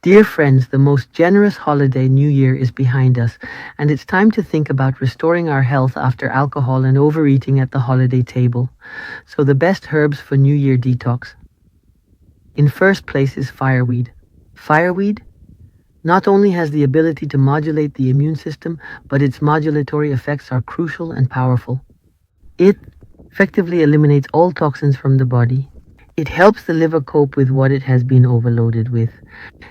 Dear friends, the most generous holiday New Year is behind us, and it's time to think about restoring our health after alcohol and overeating at the holiday table. So the best herbs for New Year detox. In first place is fireweed. Fireweed not only has the ability to modulate the immune system, but its modulatory effects are crucial and powerful. It effectively eliminates all toxins from the body. It helps the liver cope with what it has been overloaded with.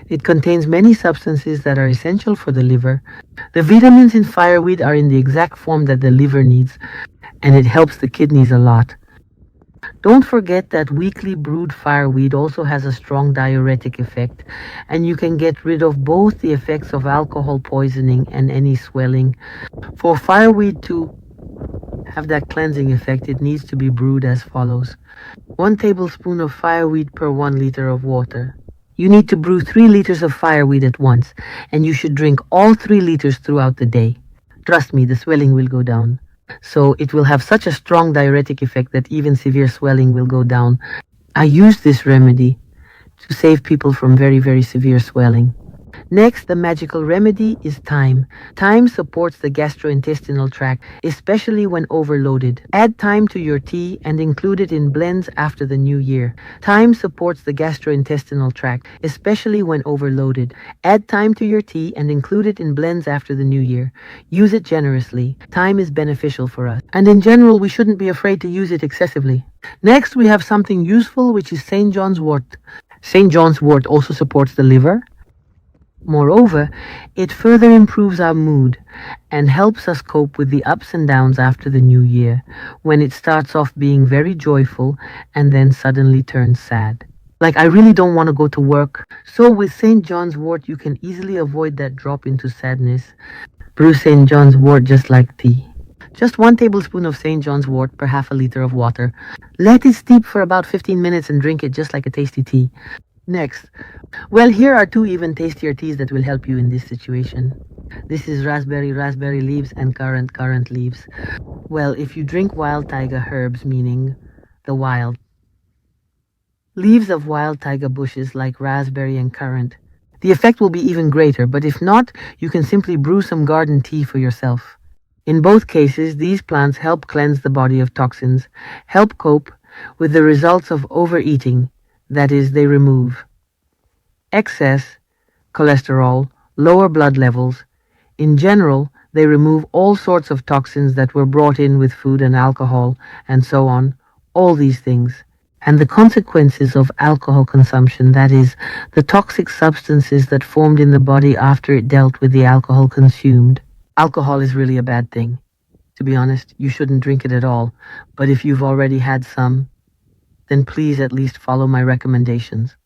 It contains many substances that are essential for the liver. The vitamins in fireweed are in the exact form that the liver needs, and it helps the kidneys a lot. Don't forget that weekly brewed fireweed also has a strong diuretic effect, and you can get rid of both the effects of alcohol poisoning and any swelling. For fireweed to have that cleansing effect, it needs to be brewed as follows. 1 tablespoon of fireweed per 1 liter of water. You need to brew 3 liters of fireweed at once, and you should drink all 3 liters throughout the day. Trust me, the swelling will go down. So it will have such a strong diuretic effect that even severe swelling will go down. I use this remedy to save people from very, very severe swelling. Next, the magical remedy is thyme. Thyme supports the gastrointestinal tract, especially when overloaded. Add thyme to your tea and include it in blends after the new year. Thyme supports the gastrointestinal tract, especially when overloaded. Add thyme to your tea and include it in blends after the new year. Use it generously. Thyme is beneficial for us, and in general, we shouldn't be afraid to use it excessively. Next, we have something useful, which is St. John's wort. St. John's wort also supports the liver. Moreover, it further improves our mood and helps us cope with the ups and downs after the new year, when it starts off being very joyful and then suddenly turns sad. Like, I really don't want to go to work. So with St. John's wort, you can easily avoid that drop into sadness. Brew St. John's wort just like tea. Just 1 tablespoon of St. John's wort per half a liter of water. Let it steep for about 15 minutes and drink it just like a tasty tea. Next, well, here are 2 even tastier teas that will help you in this situation. This is raspberry leaves and currant leaves. Well, if you drink wild taiga herbs, meaning the wild leaves of wild taiga bushes like raspberry and currant, the effect will be even greater, but if not, you can simply brew some garden tea for yourself. In both cases, these plants help cleanse the body of toxins, help cope with the results of overeating. That is, they remove excess cholesterol, lower blood levels. In general, they remove all sorts of toxins that were brought in with food and alcohol, and so on, all these things. And the consequences of alcohol consumption, that is, the toxic substances that formed in the body after it dealt with the alcohol consumed. Alcohol is really a bad thing. To be honest, you shouldn't drink it at all, but if you've already had some, then please at least follow my recommendations.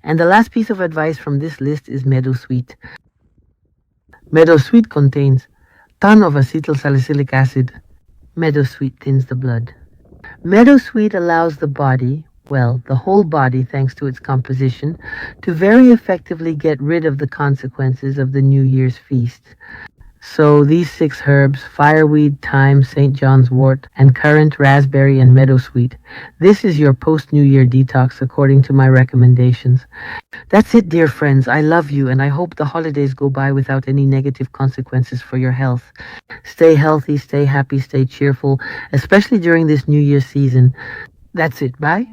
And the last piece of advice from this list is meadowsweet. Meadowsweet contains ton of acetylsalicylic acid. Meadowsweet thins the blood. Meadowsweet allows the body, well, the whole body, thanks to its composition, to very effectively get rid of the consequences of the New Year's feast. So these 6 herbs, fireweed, thyme, St. John's wort, and currant, raspberry, and meadowsweet. This is your post-New Year detox according to my recommendations. That's it, dear friends. I love you, and I hope the holidays go by without any negative consequences for your health. Stay healthy, stay happy, stay cheerful, especially during this New Year season. That's it. Bye.